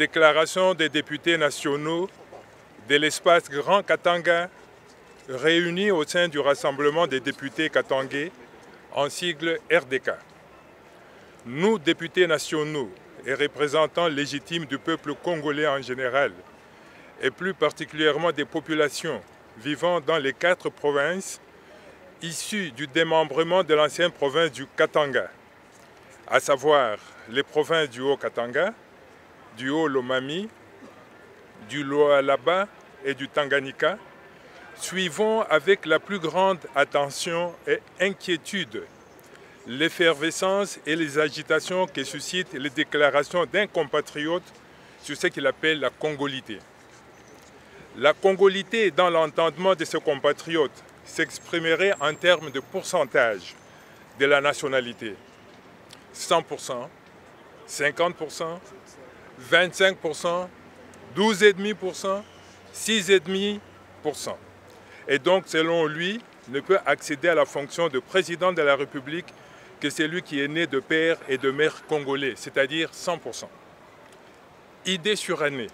Déclaration des députés nationaux de l'espace Grand Katanga réunis au sein du Rassemblement des députés katangais en sigle RDK. Nous, députés nationaux et représentants légitimes du peuple congolais en général, et plus particulièrement des populations vivant dans les 4 provinces issues du démembrement de l'ancienne province du Katanga, à savoir les provinces du Haut-Katanga, du Haut-Lomami, du Lualaba et du Tanganyika, suivons avec la plus grande attention et inquiétude l'effervescence et les agitations que suscitent les déclarations d'un compatriote sur ce qu'il appelle la congolité. La congolité, dans l'entendement de ce compatriote, s'exprimerait en termes de pourcentage de la nationalité. 100%, 50%, 25%, 12,5%, 6,5%. Et donc, selon lui, ne peut accéder à la fonction de président de la République que celui qui est né de père et de mère congolais, c'est-à-dire 100%. Idée surannée,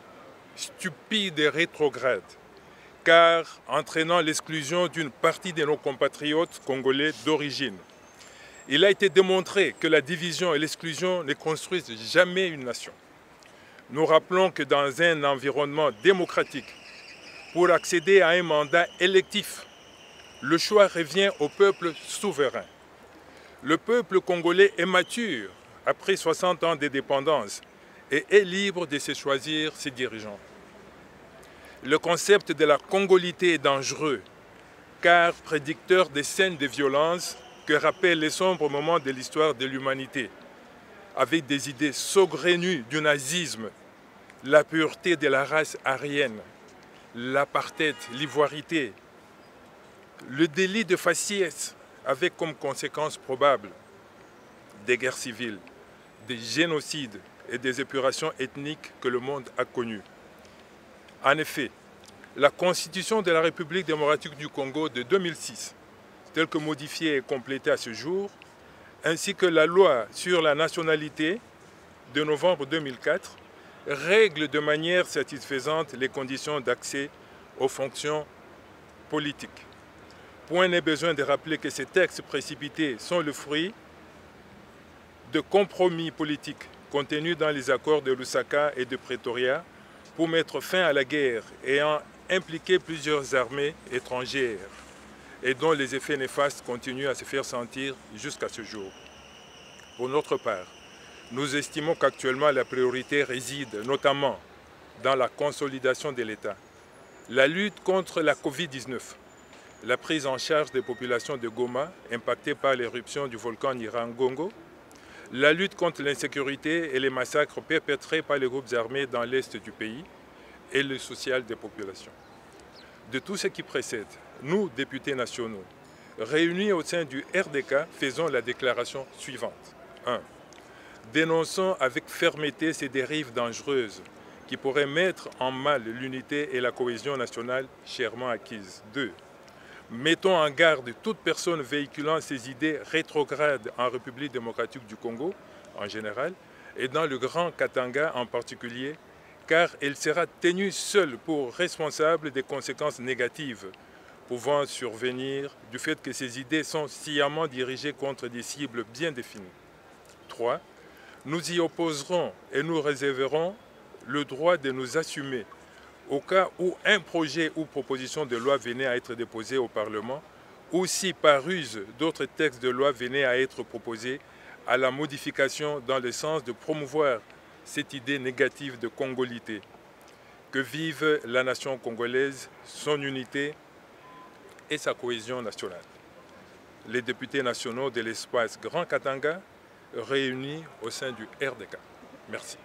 stupide et rétrograde, car entraînant l'exclusion d'une partie de nos compatriotes congolais d'origine. Il a été démontré que la division et l'exclusion ne construisent jamais une nation. Nous rappelons que dans un environnement démocratique, pour accéder à un mandat électif, le choix revient au peuple souverain. Le peuple congolais est mature après 60 ans d'indépendance et est libre de se choisir ses dirigeants. Le concept de la congolité est dangereux, car prédicteur des scènes de violence que rappellent les sombres moments de l'histoire de l'humanité, avec des idées saugrenues du nazisme, la pureté de la race aryenne, l'apartheid, l'ivoirité, le délit de faciès, avec comme conséquence probable des guerres civiles, des génocides et des épurations ethniques que le monde a connues. En effet, la Constitution de la République démocratique du Congo de 2006, telle que modifiée et complétée à ce jour, ainsi que la loi sur la nationalité de novembre 2004, règlent de manière satisfaisante les conditions d'accès aux fonctions politiques. Point n'est besoin de rappeler que ces textes précipités sont le fruit de compromis politiques contenus dans les accords de Lusaka et de Pretoria pour mettre fin à la guerre ayant impliqué plusieurs armées étrangères et dont les effets néfastes continuent à se faire sentir jusqu'à ce jour. Pour notre part, nous estimons qu'actuellement la priorité réside notamment dans la consolidation de l'État, la lutte contre la Covid-19, la prise en charge des populations de Goma impactées par l'éruption du volcan Nyiragongo, la lutte contre l'insécurité et les massacres perpétrés par les groupes armés dans l'est du pays et le social des populations. De tout ce qui précède, nous, députés nationaux, réunis au sein du RDK, faisons la déclaration suivante. 1. Dénonçons avec fermeté ces dérives dangereuses qui pourraient mettre en mal l'unité et la cohésion nationale chèrement acquises. 2. Mettons en garde toute personne véhiculant ces idées rétrogrades en République démocratique du Congo en général et dans le Grand Katanga en particulier, car elle sera tenue seule pour responsable des conséquences négatives pouvant survenir du fait que ces idées sont sciemment dirigées contre des cibles bien définies. 3. Nous y opposerons et nous réserverons le droit de nous assumer au cas où un projet ou proposition de loi venait à être déposé au Parlement ou si par ruse d'autres textes de loi venaient à être proposés à la modification dans le sens de promouvoir cette idée négative de congolité. Que vive la nation congolaise, son unité et sa cohésion nationale. Les députés nationaux de l'espace Grand Katanga réunis au sein du RDK. Merci.